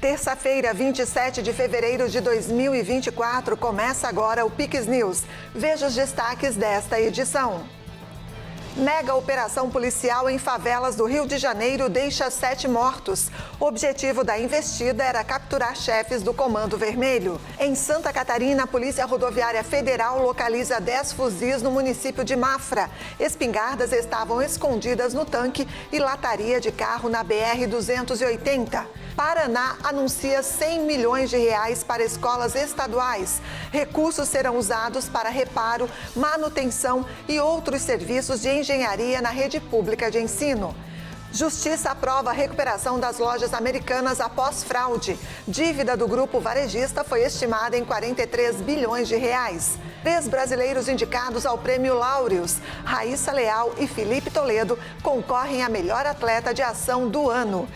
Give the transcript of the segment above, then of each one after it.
Terça-feira, 27 de fevereiro de 2024, começa agora o Pix News. Veja os destaques desta edição. Mega operação policial em favelas do Rio de Janeiro deixa 7 mortos. O objetivo da investida era capturar chefes do Comando Vermelho. Em Santa Catarina, a Polícia Rodoviária Federal localiza 10 fuzis no município de Mafra. Espingardas estavam escondidas no tanque e lataria de carro na BR-280. Paraná anuncia 100 milhões de reais para escolas estaduais. Recursos serão usados para reparo, manutenção e outros serviços de engenharia na rede pública de ensino. Justiça aprova a recuperação das lojas americanas após fraude. Dívida do grupo varejista foi estimada em 43 bilhões de reais. 3 brasileiros indicados ao Prêmio Laureus, Raíssa Leal e Felipe Toledo, concorrem a melhor atleta de ação do ano.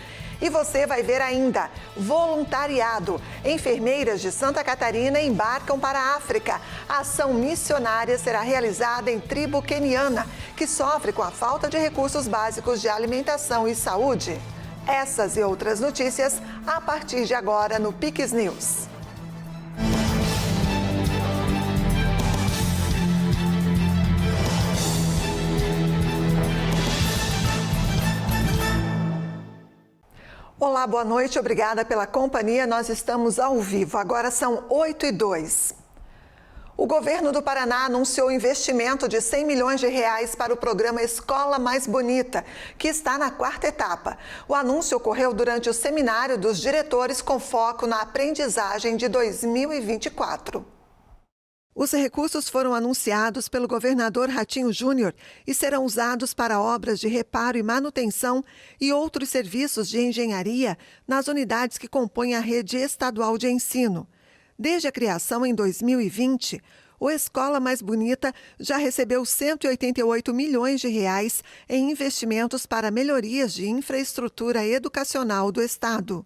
E você vai ver ainda, voluntariado. Enfermeiras de Santa Catarina embarcam para a África. A ação missionária será realizada em tribo queniana, que sofre com a falta de recursos básicos de alimentação e saúde. Essas e outras notícias a partir de agora no Pix News. Olá, boa noite, obrigada pela companhia. Nós estamos ao vivo, agora são 8h02. O governo do Paraná anunciou investimento de 100 milhões de reais para o programa Escola Mais Bonita, que está na 4ª etapa. O anúncio ocorreu durante o seminário dos diretores com foco na aprendizagem de 2024. Os recursos foram anunciados pelo governador Ratinho Júnior e serão usados para obras de reparo e manutenção e outros serviços de engenharia nas unidades que compõem a rede estadual de ensino. Desde a criação em 2020, o Escola Mais Bonita já recebeu 188 milhões de reais em investimentos para melhorias de infraestrutura educacional do estado.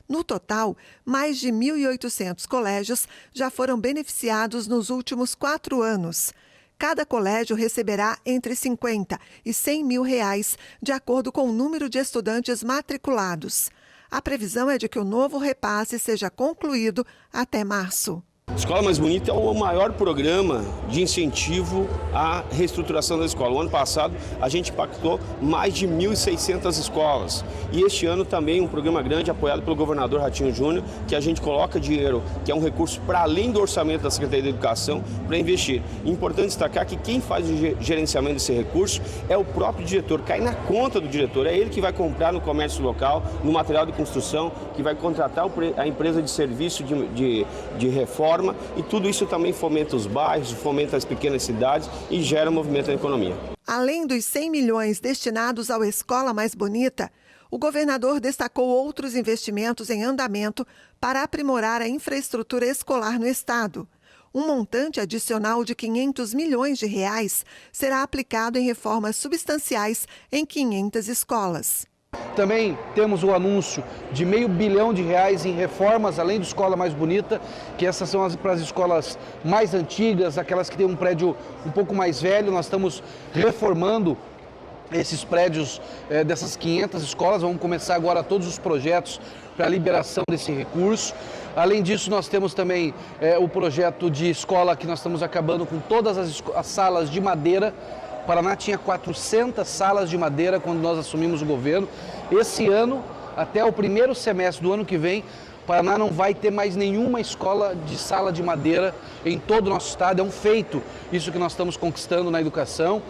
No total, mais de 1.800 colégios já foram beneficiados nos últimos 4 anos. Cada colégio receberá entre 50 e 100 mil reais, de acordo com o número de estudantes matriculados. A previsão é de que o novo repasse seja concluído até março. Escola Mais Bonita é o maior programa de incentivo à reestruturação da escola. O ano passado a gente impactou mais de 1.600 escolas. E este ano também um programa grande apoiado pelo governador Ratinho Júnior, que a gente coloca dinheiro, que é um recurso para além do orçamento da Secretaria da Educação, para investir. Importante destacar que quem faz o gerenciamento desse recurso é o próprio diretor, cai na conta do diretor. É ele que vai comprar no comércio local, no material de construção, que vai contratar a empresa de serviço de reforma. E tudo isso também fomenta os bairros, fomenta as pequenas cidades e gera movimento na economia. Além dos 100 milhões destinados ao Escola Mais Bonita, o governador destacou outros investimentos em andamento para aprimorar a infraestrutura escolar no estado. Um montante adicional de 500 milhões de reais será aplicado em reformas substanciais em 500 escolas. Também temos o anúncio de R$500 bilhão em reformas, além do Escola Mais Bonita, que essas são para as escolas mais antigas, aquelas que têm um prédio um pouco mais velho. Nós estamos reformando esses prédios dessas 500 escolas. Vamos começar agora todos os projetos para a liberação desse recurso. Além disso, nós temos também o projeto de escola que nós estamos acabando com todas as salas de madeira. O Paraná tinha 400 salas de madeira quando nós assumimos o governo. Esse ano, até o primeiro semestre do ano que vem, o Paraná não vai ter mais nenhuma escola de sala de madeira em todo o nosso estado. É um feito isso que nós estamos conquistando na educação.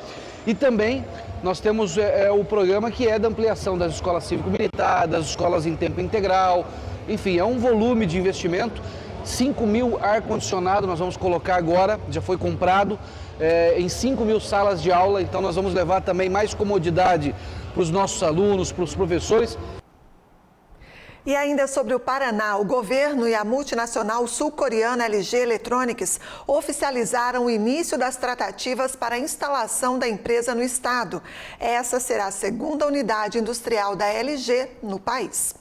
E também nós temos o programa que é da ampliação das escolas cívico-militar, das escolas em tempo integral. Enfim, é um volume de investimento. 5 mil ar-condicionado nós vamos colocar agora, já foi comprado, em 5 mil salas de aula. Então nós vamos levar também mais comodidade para os nossos alunos, para os professores. E ainda sobre o Paraná, o governo e a multinacional sul-coreana LG Electronics oficializaram o início das tratativas para a instalação da empresa no estado. Essa será a segunda unidade industrial da LG no país.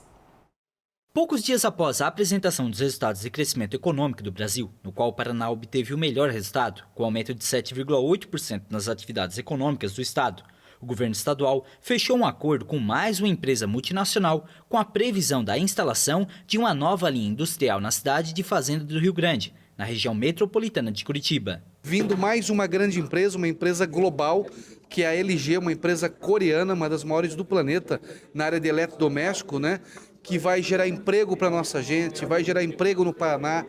Poucos dias após a apresentação dos resultados de crescimento econômico do Brasil, no qual o Paraná obteve o melhor resultado, com aumento de 7,8% nas atividades econômicas do estado, O governo estadual fechou um acordo com mais uma empresa multinacional com a previsão da instalação de uma nova linha industrial na cidade de Fazenda do Rio Grande, na região metropolitana de Curitiba. Vindo mais uma grande empresa, uma empresa global, que é a LG, uma empresa coreana, uma das maiores do planeta na área de eletrodoméstico, né? Que vai gerar emprego para a nossa gente, vai gerar emprego no Paraná,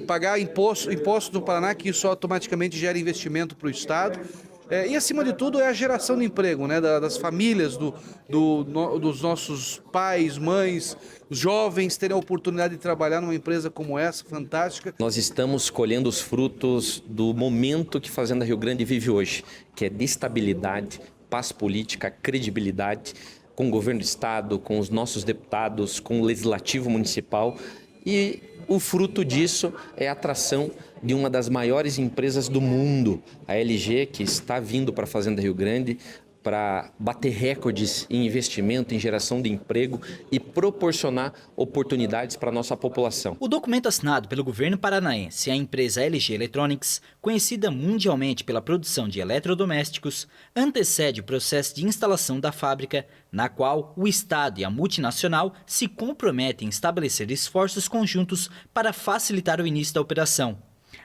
pagar imposto no Paraná, que isso automaticamente gera investimento para o Estado. E, acima de tudo, é a geração de emprego, né, das famílias, dos nossos pais, mães, jovens terem a oportunidade de trabalhar numa empresa como essa, fantástica. Nós estamos colhendo os frutos do momento que Fazenda Rio Grande vive hoje, que é de estabilidade, paz política, credibilidade, com o governo do Estado, com os nossos deputados, com o Legislativo Municipal. E o fruto disso é a atração de uma das maiores empresas do mundo, a LG, que está vindo para a Fazenda Rio Grande para bater recordes em investimento, em geração de emprego e proporcionar oportunidades para a nossa população. O documento assinado pelo governo paranaense e a empresa LG Electronics, conhecida mundialmente pela produção de eletrodomésticos, antecede o processo de instalação da fábrica, na qual o Estado e a multinacional se comprometem em estabelecer esforços conjuntos para facilitar o início da operação.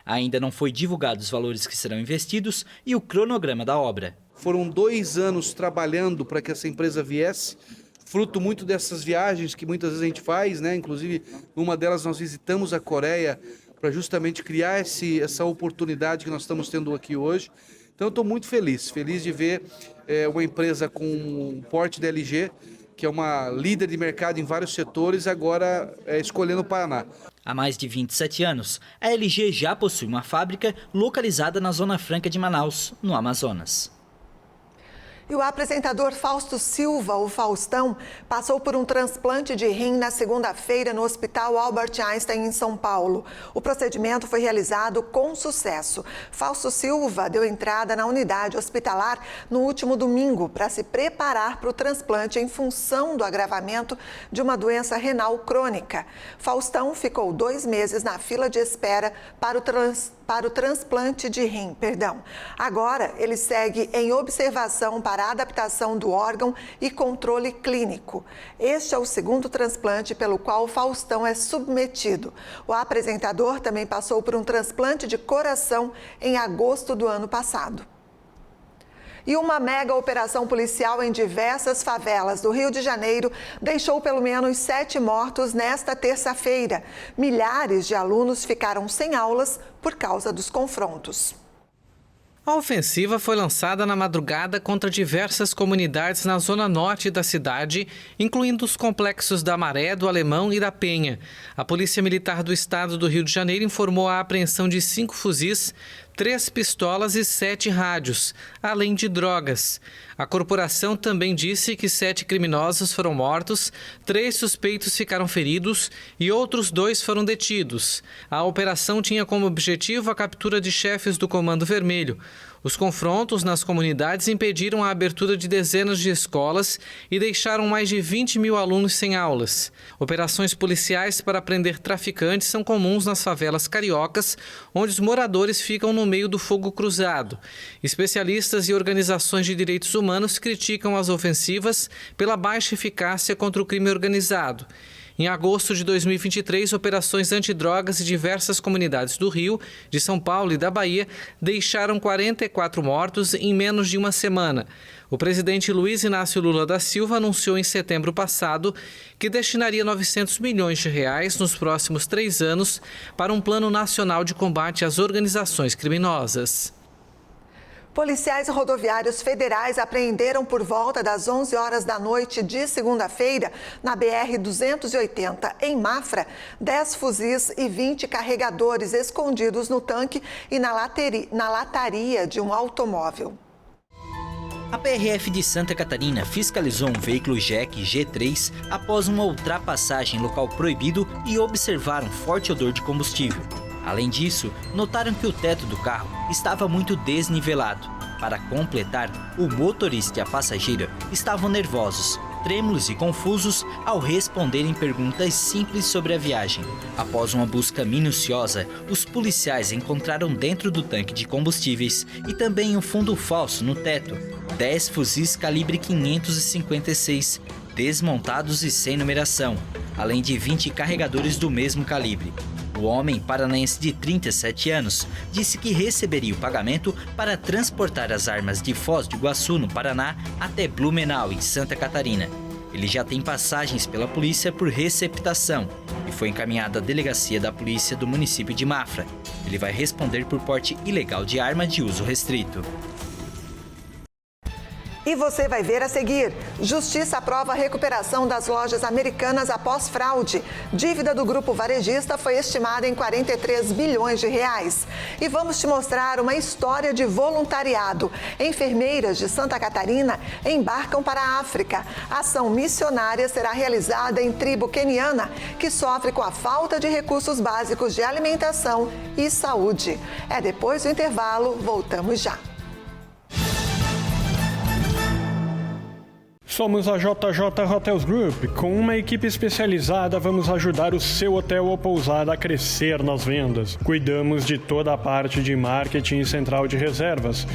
Ainda não foi divulgado os valores que serão investidos e o cronograma da obra. Foram 2 anos trabalhando para que essa empresa viesse, fruto muito dessas viagens que muitas vezes a gente faz, né? Inclusive, numa delas nós visitamos a Coreia para justamente criar essa oportunidade que nós estamos tendo aqui hoje. Então eu estou muito feliz de ver uma empresa com um porte da LG, que é uma líder de mercado em vários setores, agora escolhendo o Paraná. Há mais de 27 anos, a LG já possui uma fábrica localizada na Zona Franca de Manaus, no Amazonas. E o apresentador Fausto Silva, o Faustão, passou por um transplante de rim na segunda-feira no Hospital Albert Einstein, em São Paulo. O procedimento foi realizado com sucesso. Fausto Silva deu entrada na unidade hospitalar no último domingo para se preparar para o transplante em função do agravamento de uma doença renal crônica. Faustão ficou 2 meses na fila de espera para o transplante de rim. Agora, ele segue em observação para a adaptação do órgão e controle clínico. Este é o 2º transplante pelo qual o Faustão é submetido. O apresentador também passou por um transplante de coração em agosto do ano passado. E uma mega operação policial em diversas favelas do Rio de Janeiro deixou pelo menos 7 mortos nesta terça-feira. Milhares de alunos ficaram sem aulas por causa dos confrontos. A ofensiva foi lançada na madrugada contra diversas comunidades na zona norte da cidade, incluindo os complexos da Maré, do Alemão e da Penha. A Polícia Militar do Estado do Rio de Janeiro informou a apreensão de 5 fuzis, 3 pistolas e 7 rádios, além de drogas. A corporação também disse que 7 criminosos foram mortos, 3 suspeitos ficaram feridos e outros 2 foram detidos. A operação tinha como objetivo a captura de chefes do Comando Vermelho. Os confrontos nas comunidades impediram a abertura de dezenas de escolas e deixaram mais de 20 mil alunos sem aulas. Operações policiais para prender traficantes são comuns nas favelas cariocas, onde os moradores ficam no meio do fogo cruzado. Especialistas e organizações de direitos humanos criticam as ofensivas pela baixa eficácia contra o crime organizado. Em agosto de 2023, operações antidrogas em diversas comunidades do Rio, de São Paulo e da Bahia deixaram 44 mortos em menos de uma semana. O presidente Luiz Inácio Lula da Silva anunciou em setembro passado que destinaria 900 milhões de reais nos próximos 3 anos para um plano nacional de combate às organizações criminosas. Policiais rodoviários federais apreenderam por volta das 11 horas da noite de segunda-feira, na BR-280, em Mafra, 10 fuzis e 20 carregadores escondidos no tanque e na lataria de um automóvel. A PRF de Santa Catarina fiscalizou um veículo Jeq G3 após uma ultrapassagem em local proibido e observaram forte odor de combustível. Além disso, notaram que o teto do carro estava muito desnivelado. Para completar, o motorista e a passageira estavam nervosos. trêmulos e confusos ao responderem perguntas simples sobre a viagem. Após uma busca minuciosa, os policiais encontraram dentro do tanque de combustíveis e também um fundo falso no teto, 10 fuzis calibre 556, desmontados e sem numeração, além de 20 carregadores do mesmo calibre. O homem, paranaense de 37 anos, disse que receberia o pagamento para transportar as armas de Foz do Iguaçu, no Paraná, até Blumenau, em Santa Catarina. Ele já tem passagens pela polícia por receptação e foi encaminhado à delegacia da polícia do município de Mafra. Ele vai responder por porte ilegal de arma de uso restrito. E você vai ver a seguir. Justiça aprova a recuperação das lojas Americanas após fraude. Dívida do grupo varejista foi estimada em 43 bilhões de reais. E vamos te mostrar uma história de voluntariado. Enfermeiras de Santa Catarina embarcam para a África. A ação missionária será realizada em tribo queniana, que sofre com a falta de recursos básicos de alimentação e saúde. É depois do intervalo, voltamos já. Somos a JJ Hotels Group. Com uma equipe especializada, vamos ajudar o seu hotel ou pousada a crescer nas vendas. Cuidamos de toda a parte de marketing e central de reservas,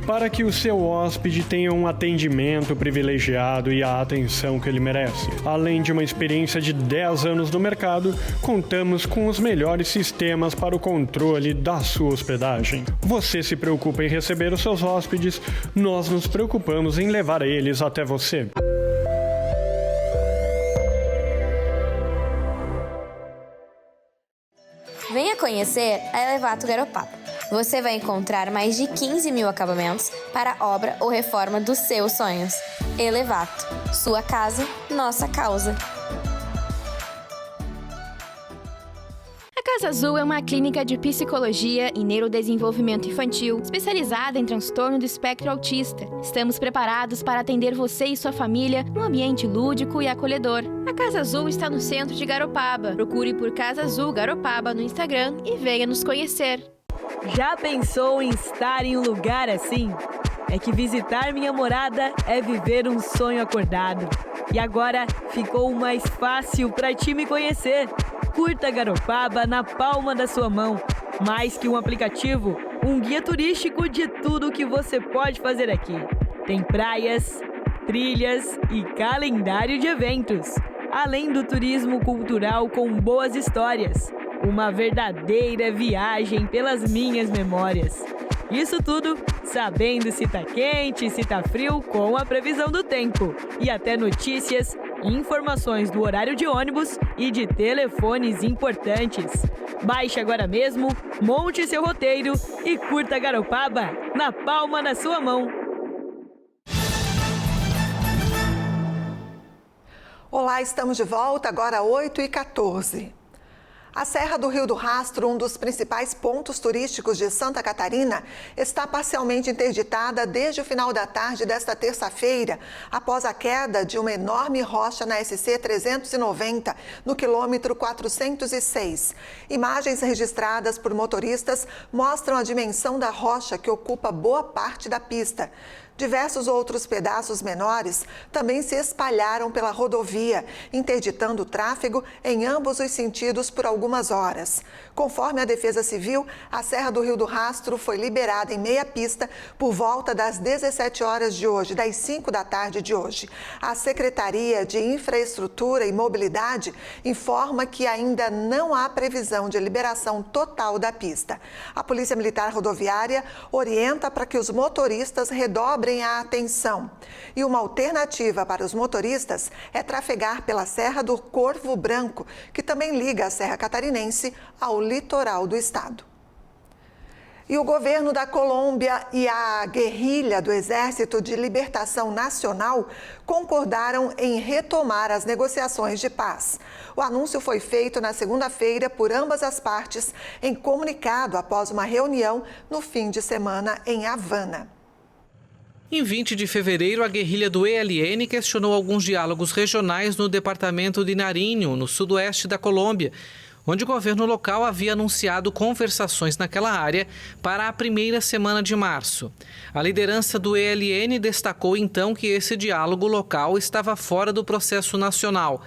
para que o seu hóspede tenha um atendimento privilegiado e a atenção que ele merece. Além de uma experiência de 10 anos no mercado, contamos com os melhores sistemas para o controle da sua hospedagem. Você se preocupa em receber os seus hóspedes, nós nos preocupamos em levar eles até você. Venha conhecer a Elevato Garopaba. Você vai encontrar mais de 15 mil acabamentos para a obra ou reforma dos seus sonhos. Elevato, sua casa, nossa causa. A Casa Azul é uma clínica de psicologia e neurodesenvolvimento infantil especializada em transtorno do espectro autista. Estamos preparados para atender você e sua família num ambiente lúdico e acolhedor. A Casa Azul está no centro de Garopaba. Procure por Casa Azul Garopaba no Instagram e venha nos conhecer. Já pensou em estar em um lugar assim? É que visitar minha morada é viver um sonho acordado. E agora ficou mais fácil para ti me conhecer. Curta Garopaba na palma da sua mão. Mais que um aplicativo, um guia turístico de tudo o que você pode fazer aqui. Tem praias, trilhas e calendário de eventos. Além do turismo cultural com boas histórias. Uma verdadeira viagem pelas minhas memórias. Isso tudo sabendo se tá quente e se tá frio com a previsão do tempo. E até notícias, informações do horário de ônibus e de telefones importantes. Baixe agora mesmo, monte seu roteiro e curta Garopaba na palma da sua mão. Olá, estamos de volta, agora 8h14. A Serra do Rio do Rastro, um dos principais pontos turísticos de Santa Catarina, está parcialmente interditada desde o final da tarde desta terça-feira, após a queda de uma enorme rocha na SC 390, no quilômetro 406. Imagens registradas por motoristas mostram a dimensão da rocha que ocupa boa parte da pista. Diversos outros pedaços menores também se espalharam pela rodovia, interditando o tráfego em ambos os sentidos por algumas horas. Conforme a Defesa Civil, a Serra do Rio do Rastro foi liberada em meia pista por volta das 17 horas de hoje, das 5 da tarde de hoje. A Secretaria de Infraestrutura e Mobilidade informa que ainda não há previsão de liberação total da pista. A Polícia Militar Rodoviária orienta para que os motoristas redobrem a atenção. E uma alternativa para os motoristas é trafegar pela Serra do Corvo Branco, que também liga a Serra Catarinense ao litoral do estado. E o governo da Colômbia e a guerrilha do Exército de Libertação Nacional concordaram em retomar as negociações de paz. O anúncio foi feito na segunda-feira por ambas as partes em comunicado após uma reunião no fim de semana em Havana. Em 20 de fevereiro, a guerrilha do ELN questionou alguns diálogos regionais no departamento de Nariño, no sudoeste da Colômbia. onde o governo local havia anunciado conversações naquela área para a primeira semana de março. A liderança do ELN destacou então que esse diálogo local estava fora do processo nacional.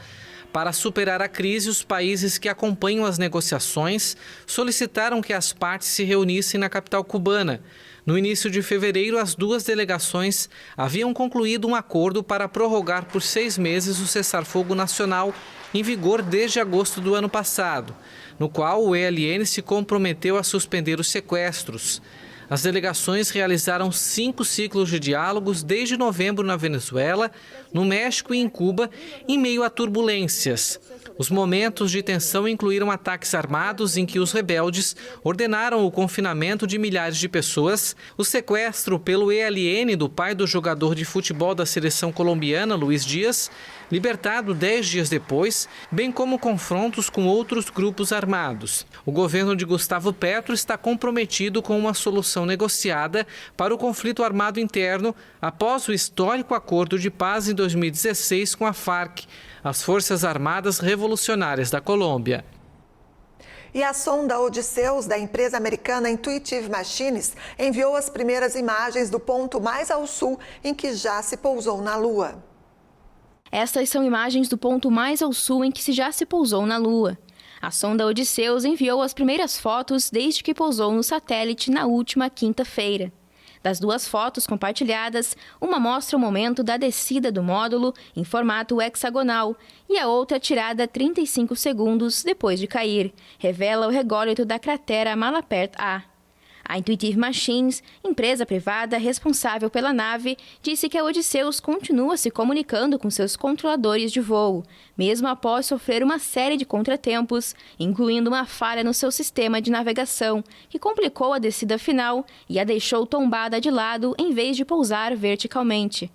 Para superar a crise, os países que acompanham as negociações solicitaram que as partes se reunissem na capital cubana. No início de fevereiro, as duas delegações haviam concluído um acordo para prorrogar por 6 meses o cessar-fogo nacional em vigor desde agosto do ano passado, no qual o ELN se comprometeu a suspender os sequestros. As delegações realizaram 5 ciclos de diálogos desde novembro na Venezuela, no México e em Cuba, em meio a turbulências. Os momentos de tensão incluíram ataques armados em que os rebeldes ordenaram o confinamento de milhares de pessoas, o sequestro pelo ELN do pai do jogador de futebol da seleção colombiana, Luiz Dias, libertado 10 dias depois, bem como confrontos com outros grupos armados. O governo de Gustavo Petro está comprometido com uma solução negociada para o conflito armado interno após o histórico acordo de paz em 2016 com a FARC, as Forças Armadas Revolucionárias da Colômbia. E a sonda Odysseus, da empresa americana Intuitive Machines, enviou as primeiras imagens do ponto mais ao sul em que já se pousou na Lua. Estas são imagens do ponto mais ao sul em que já se pousou na Lua. A sonda Odysseus enviou as primeiras fotos desde que pousou no satélite na última quinta-feira. Das 2 fotos compartilhadas, uma mostra o momento da descida do módulo em formato hexagonal e a outra tirada 35 segundos depois de cair, revela o rególito da cratera Malapert A. A Intuitive Machines, empresa privada responsável pela nave, disse que a Odysseus continua se comunicando com seus controladores de voo, mesmo após sofrer uma série de contratempos, incluindo uma falha no seu sistema de navegação, que complicou a descida final e a deixou tombada de lado em vez de pousar verticalmente.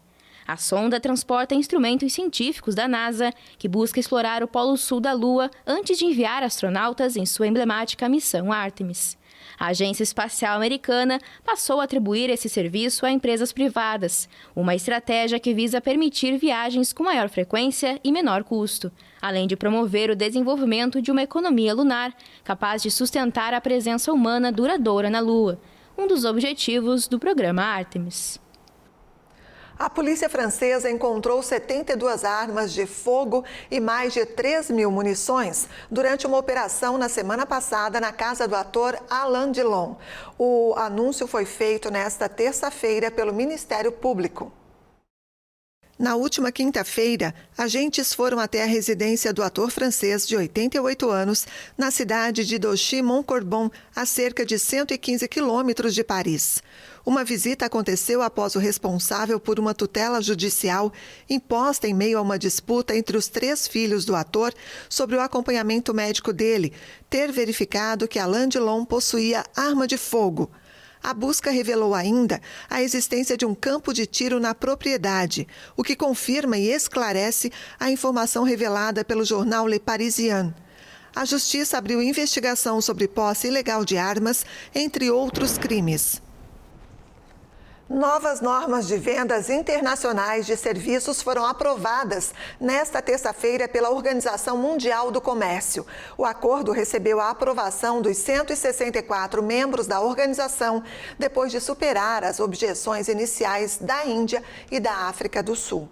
A sonda transporta instrumentos científicos da NASA, que busca explorar o polo sul da Lua antes de enviar astronautas em sua emblemática missão Artemis. A Agência Espacial Americana passou a atribuir esse serviço a empresas privadas, uma estratégia que visa permitir viagens com maior frequência e menor custo, além de promover o desenvolvimento de uma economia lunar capaz de sustentar a presença humana duradoura na Lua, um dos objetivos do programa Artemis. A polícia francesa encontrou 72 armas de fogo e mais de 3.000 munições durante uma operação na semana passada na casa do ator Alain Delon. O anúncio foi feito nesta terça-feira pelo Ministério Público. Na última quinta-feira, agentes foram até a residência do ator francês de 88 anos, na cidade de Dauchy-Montcorbon, a cerca de 115 quilômetros de Paris. Uma visita aconteceu após o responsável por uma tutela judicial imposta em meio a uma disputa entre os 3 filhos do ator sobre o acompanhamento médico dele, ter verificado que Alain Delon possuía arma de fogo. A busca revelou ainda a existência de um campo de tiro na propriedade, o que confirma e esclarece a informação revelada pelo jornal Le Parisien. A justiça abriu investigação sobre posse ilegal de armas, entre outros crimes. Novas normas de vendas internacionais de serviços foram aprovadas nesta terça-feira pela Organização Mundial do Comércio. O acordo recebeu a aprovação dos 164 membros da organização, depois de superar as objeções iniciais da Índia e da África do Sul.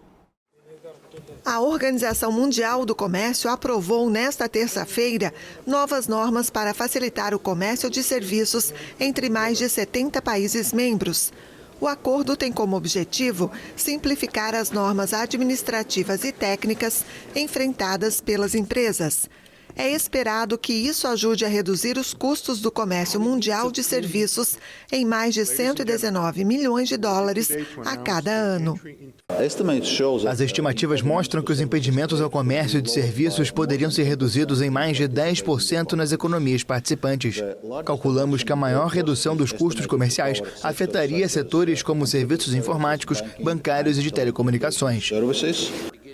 A Organização Mundial do Comércio aprovou nesta terça-feira novas normas para facilitar o comércio de serviços entre mais de 70 países membros. O acordo tem como objetivo simplificar as normas administrativas e técnicas enfrentadas pelas empresas. É esperado que isso ajude a reduzir os custos do comércio mundial de serviços em mais de 119 milhões de dólares a cada ano. As estimativas mostram que os impedimentos ao comércio de serviços poderiam ser reduzidos em mais de 10% nas economias participantes. Calculamos que a maior redução dos custos comerciais afetaria setores como serviços informáticos, bancários e de telecomunicações.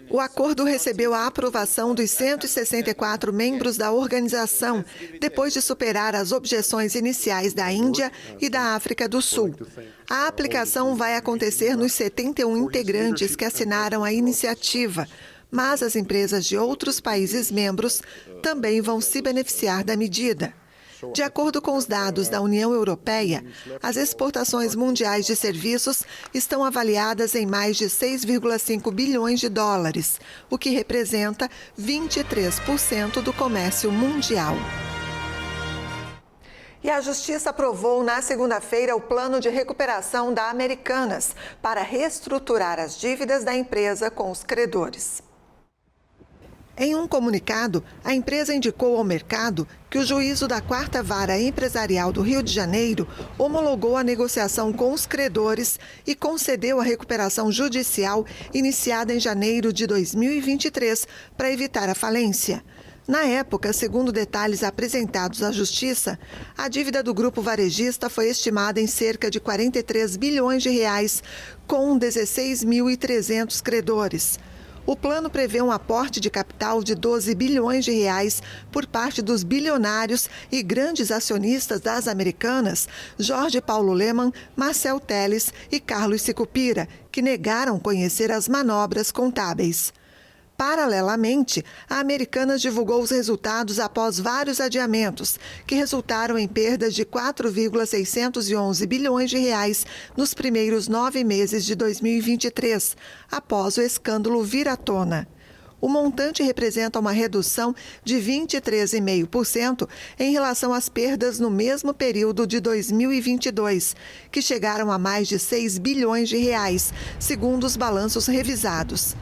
O acordo recebeu a aprovação dos 164 membros da organização, depois de superar as objeções iniciais da Índia e da África do Sul. A aplicação vai acontecer nos 71 integrantes que assinaram a iniciativa. mas as empresas de outros países membros também vão se beneficiar da medida. De acordo com os dados da União Europeia, as exportações mundiais de serviços estão avaliadas em mais de 6,5 bilhões de dólares, o que representa 23% do comércio mundial. E a Justiça aprovou na segunda-feira o plano de recuperação da Americanas para reestruturar as dívidas da empresa com os credores. Em um comunicado, a empresa indicou ao mercado que o juízo da 4ª Vara Empresarial do Rio de Janeiro homologou a negociação com os credores e concedeu a recuperação judicial iniciada em janeiro de 2023 para evitar a falência. Na época, segundo detalhes apresentados à Justiça, a dívida do grupo varejista foi estimada em cerca de 43 bilhões de reais, com 16.300 credores. O plano prevê um aporte de capital de 12 bilhões de reais por parte dos bilionários e grandes acionistas das Americanas, Jorge Paulo Lemann, Marcel Teles e Carlos Sicupira, que negaram conhecer as manobras contábeis. Paralelamente, a Americanas divulgou os resultados após vários adiamentos, que resultaram em perdas de 4,611 bilhões de reais nos primeiros 9 meses de 2023, após o escândalo vir à tona. O montante representa uma redução de 23,5% em relação às perdas no mesmo período de 2022, que chegaram a mais de 6 bilhões de reais, segundo os balanços revisados.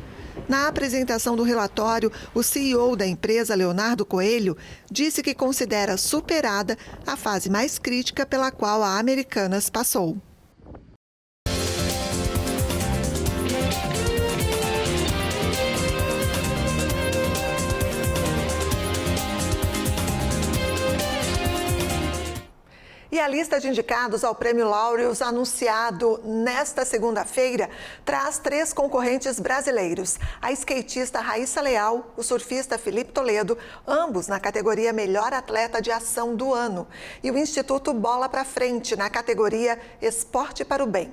Na apresentação do relatório, o CEO da empresa, Leonardo Coelho, disse que considera superada a fase mais crítica pela qual a Americanas passou. E a lista de indicados ao Prêmio Laureus, anunciado nesta segunda-feira, traz 3 concorrentes brasileiros. A skatista Raíssa Leal, o surfista Felipe Toledo, ambos na categoria Melhor Atleta de Ação do Ano. E o Instituto Bola pra Frente, na categoria Esporte para o Bem.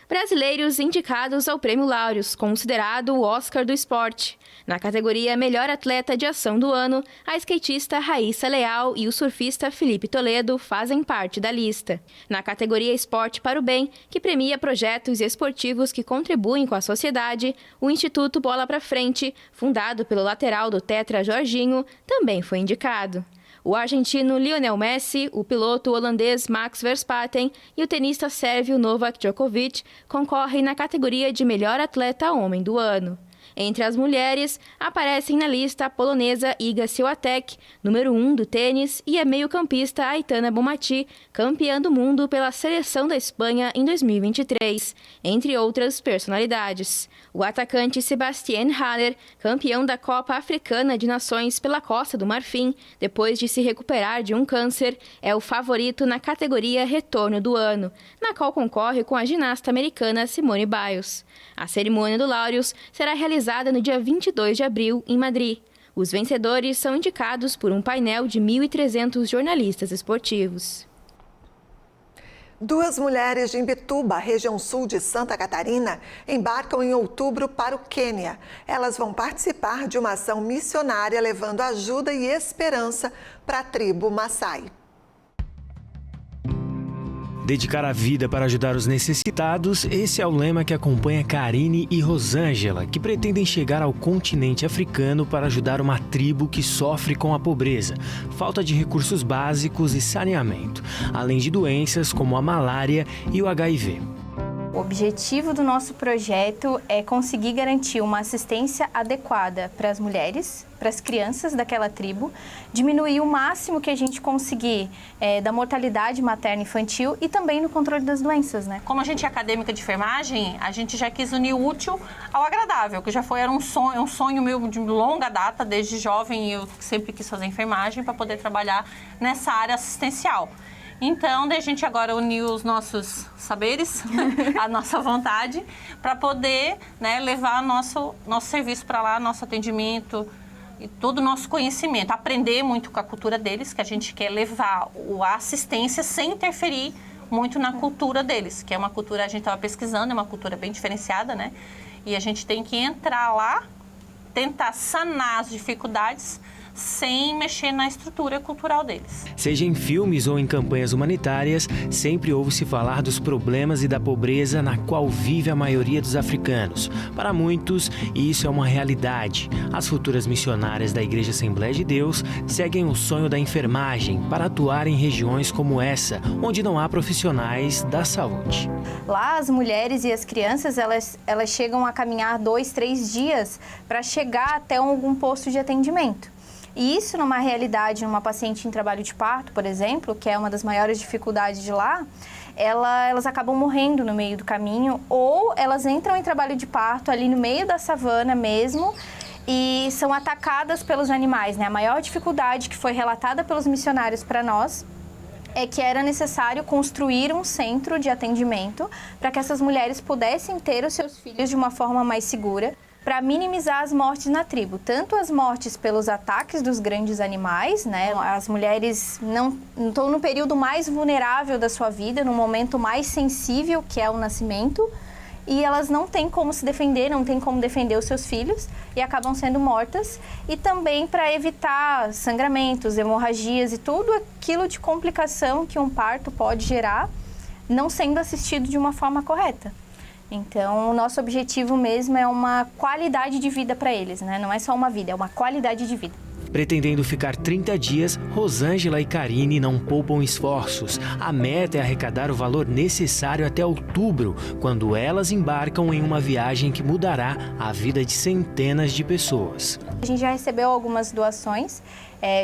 Brasileiros indicados ao Prêmio Laureus, considerado o Oscar do esporte. Na categoria Melhor Atleta de Ação do Ano, a skatista Raíssa Leal e o surfista Felipe Toledo fazem parte da lista. Na categoria Esporte para o Bem, que premia projetos esportivos que contribuem com a sociedade, o Instituto Bola pra Frente, fundado pelo lateral do Tetra Jorginho, também foi indicado. O argentino Lionel Messi, o piloto holandês Max Verstappen e o tenista sérvio Novak Djokovic concorrem na categoria de Melhor Atleta Homem do Ano. Entre as mulheres, aparecem na lista a polonesa Iga Świątek, número 1 do tênis, e a meio-campista Aitana Bonmatí, campeã do mundo pela seleção da Espanha em 2023, entre outras personalidades. O atacante Sebastian Haller, campeão da Copa Africana de Nações pela Costa do Marfim, depois de se recuperar de um câncer, é o favorito na categoria Retorno do Ano, na qual concorre com a ginasta americana Simone Biles. A cerimônia do Laureus será realizada no dia 22 de abril, em Madrid. Os vencedores são indicados por um painel de 1.300 jornalistas esportivos. 2 mulheres de Imbituba, região sul de Santa Catarina, embarcam em outubro para o Quênia. Elas vão participar de uma ação missionária levando ajuda e esperança para a tribo Maasai. Dedicar a vida para ajudar os necessitados, esse é o lema que acompanha Karine e Rosângela, que pretendem chegar ao continente africano para ajudar uma tribo que sofre com a pobreza, falta de recursos básicos e saneamento, além de doenças como a malária e o HIV. O objetivo do nosso projeto é conseguir garantir uma assistência adequada para as mulheres, para as crianças daquela tribo, diminuir o máximo que a gente conseguir da mortalidade materna infantil e também no controle das doenças, né? Como a gente é acadêmica de enfermagem, a gente já quis unir o útil ao agradável, que era um sonho meu de longa data, desde jovem eu sempre quis fazer enfermagem para poder trabalhar nessa área assistencial. Então, a gente agora uniu os nossos saberes, a nossa vontade, para poder, né, levar nosso serviço para lá, nosso atendimento e todo o nosso conhecimento. Aprender muito com a cultura deles, que a gente quer levar a assistência sem interferir muito na cultura deles, que é uma cultura, a gente estava pesquisando, é uma cultura bem diferenciada, né? E a gente tem que entrar lá tentar sanar as dificuldades sem mexer na estrutura cultural deles. Seja em filmes ou em campanhas humanitárias, sempre ouve-se falar dos problemas e da pobreza na qual vive a maioria dos africanos. Para muitos, isso é uma realidade. As futuras missionárias da Igreja Assembleia de Deus seguem o sonho da enfermagem para atuar em regiões como essa, onde não há profissionais da saúde. Lá, as mulheres e as crianças, elas chegam a caminhar 2, 3 dias para chegar até algum posto de atendimento. E isso, numa realidade, numa paciente em trabalho de parto, por exemplo, que é uma das maiores dificuldades de lá, elas acabam morrendo no meio do caminho, ou elas entram em trabalho de parto ali no meio da savana mesmo e são atacadas pelos animais, né? A maior dificuldade que foi relatada pelos missionários para nós é que era necessário construir um centro de atendimento para que essas mulheres pudessem ter os seus filhos de uma forma mais segura, para minimizar as mortes na tribo, tanto as mortes pelos ataques dos grandes animais, né? As mulheres não estão no período mais vulnerável da sua vida, no momento mais sensível, que é o nascimento, e elas não têm como se defender, não têm como defender os seus filhos e acabam sendo mortas, e também para evitar sangramentos, hemorragias e tudo aquilo de complicação que um parto pode gerar, não sendo assistido de uma forma correta. Então, o nosso objetivo mesmo é uma qualidade de vida para eles, né? Não é só uma vida, é uma qualidade de vida. Pretendendo ficar 30 dias, Rosângela e Karine não poupam esforços. A meta é arrecadar o valor necessário até outubro, quando elas embarcam em uma viagem que mudará a vida de centenas de pessoas. A gente já recebeu algumas doações,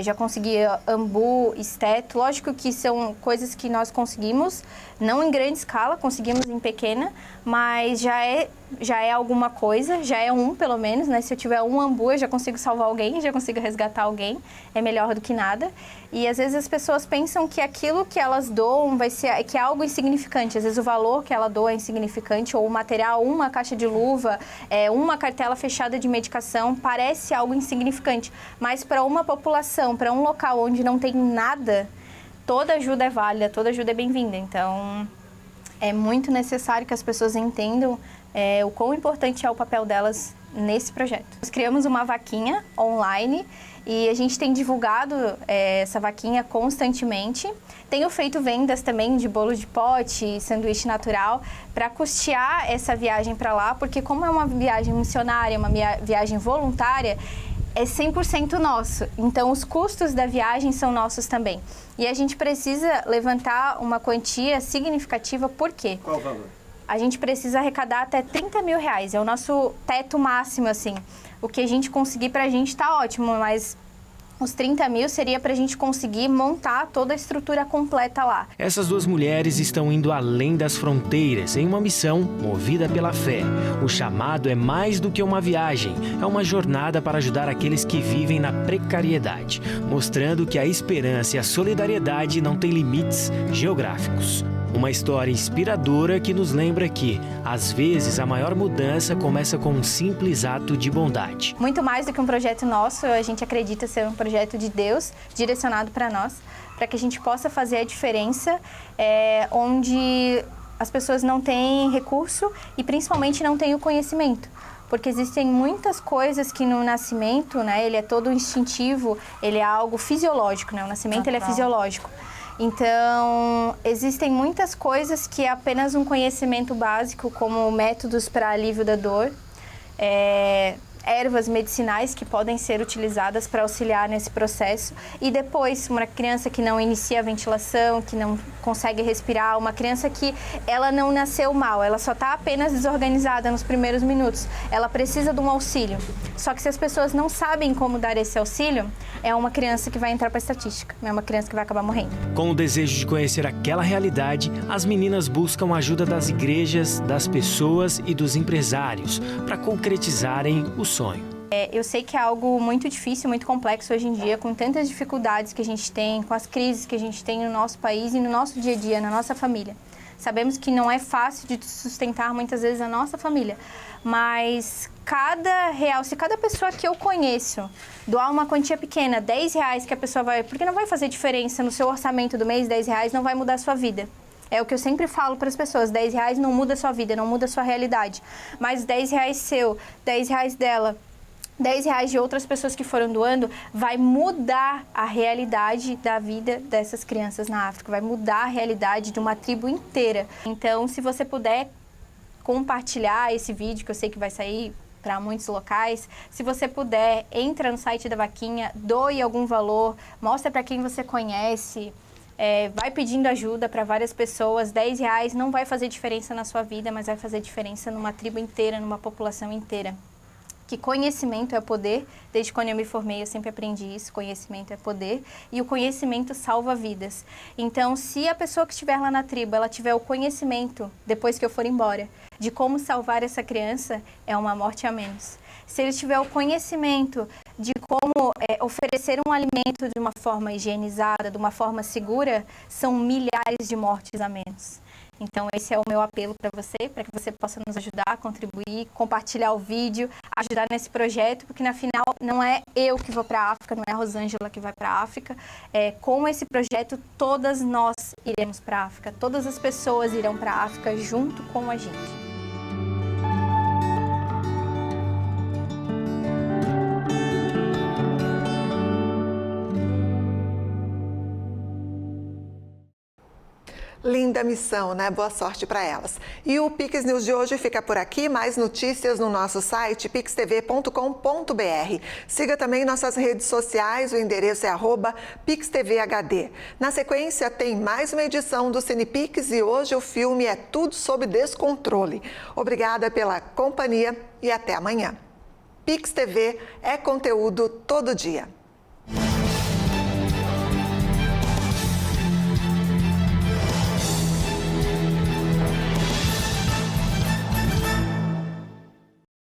já consegui ambu, esteto, lógico que são coisas que nós conseguimos, não em grande escala, conseguimos em pequena, mas já é alguma coisa, já é pelo menos, né? Se eu tiver um ambu, eu já consigo salvar alguém, já consigo resgatar alguém, é melhor do que nada. E às vezes as pessoas pensam que aquilo que elas doam que é algo insignificante, às vezes o valor que ela doa é insignificante, ou o material, uma caixa de luva, uma cartela fechada de medicação, parece algo insignificante, mas para uma população, para um local onde não tem nada, toda ajuda é válida, toda ajuda é bem-vinda. Então, é muito necessário que as pessoas entendam o quão importante é o papel delas nesse projeto. Nós criamos uma vaquinha online e a gente tem divulgado essa vaquinha constantemente. Tenho feito vendas também de bolo de pote, sanduíche natural, para custear essa viagem para lá, porque como é uma viagem missionária, uma viagem voluntária, é 100% nosso. Então, os custos da viagem são nossos também. E a gente precisa levantar uma quantia significativa, por quê? Qual o valor? A gente precisa arrecadar até R$30.000, é o nosso teto máximo, assim. O que a gente conseguir pra gente tá ótimo, mas os 30 mil seria para a gente conseguir montar toda a estrutura completa lá. Essas duas mulheres estão indo além das fronteiras em uma missão movida pela fé. O chamado é mais do que uma viagem, é uma jornada para ajudar aqueles que vivem na precariedade, mostrando que a esperança e a solidariedade não têm limites geográficos. Uma história inspiradora que nos lembra que, às vezes, a maior mudança começa com um simples ato de bondade. Muito mais do que um projeto nosso, a gente acredita ser um projeto de Deus, direcionado para nós, para que a gente possa fazer a diferença onde as pessoas não têm recurso e principalmente não têm o conhecimento. Porque existem muitas coisas que no nascimento, né, ele é todo instintivo, ele é algo fisiológico, né? O nascimento ele é fisiológico. Então, existem muitas coisas que é apenas um conhecimento básico, como métodos para alívio da dor, ervas medicinais que podem ser utilizadas para auxiliar nesse processo. E depois, uma criança que não inicia a ventilação, que não consegue respirar, uma criança que ela não nasceu mal, ela só está apenas desorganizada nos primeiros minutos, ela precisa de um auxílio. Só que se as pessoas não sabem como dar esse auxílio, é uma criança que vai entrar para a estatística, é uma criança que vai acabar morrendo. Com o desejo de conhecer aquela realidade, as meninas buscam a ajuda das igrejas, das pessoas e dos empresários para concretizarem o sonho. Eu sei que é algo muito difícil, muito complexo hoje em dia, com tantas dificuldades que a gente tem, com as crises que a gente tem no nosso país e no nosso dia a dia, na nossa família. Sabemos que não é fácil de sustentar muitas vezes a nossa família, mas cada real, se cada pessoa que eu conheço doar uma quantia pequena, R$10 que a pessoa vai... Porque não vai fazer diferença no seu orçamento do mês, R$10 não vai mudar a sua vida. É o que eu sempre falo para as pessoas, R$10 não muda a sua vida, não muda a sua realidade. Mas R$10 seu, R$10 dela, R$10 de outras pessoas que foram doando vai mudar a realidade da vida dessas crianças na África, vai mudar a realidade de uma tribo inteira. Então, se você puder compartilhar esse vídeo, que eu sei que vai sair para muitos locais, se você puder, entra no site da vaquinha, doe algum valor, mostra para quem você conhece, vai pedindo ajuda para várias pessoas. R$10 não vai fazer diferença na sua vida, mas vai fazer diferença numa tribo inteira, numa população inteira. Que conhecimento é poder, desde quando eu me formei eu sempre aprendi isso, conhecimento é poder, e o conhecimento salva vidas. Então, se a pessoa que estiver lá na tribo, ela tiver o conhecimento, depois que eu for embora, de como salvar essa criança, é uma morte a menos. Se ele tiver o conhecimento de como oferecer um alimento de uma forma higienizada, de uma forma segura, são milhares de mortes a menos. Então, esse é o meu apelo para que você possa nos ajudar, contribuir, compartilhar o vídeo, ajudar nesse projeto, porque, na final, não é eu que vou para a África, não é a Rosângela que vai para a África. Com esse projeto, todas nós iremos para a África, todas as pessoas irão para a África junto com a gente. Linda missão, né? Boa sorte para elas. E o Pix News de hoje fica por aqui. Mais notícias no nosso site pixtv.com.br. Siga também nossas redes sociais, o endereço é @pixtvhd. Na sequência tem mais uma edição do CinePix e hoje o filme é Tudo Sob Descontrole. Obrigada pela companhia e até amanhã. Pix TV é conteúdo todo dia.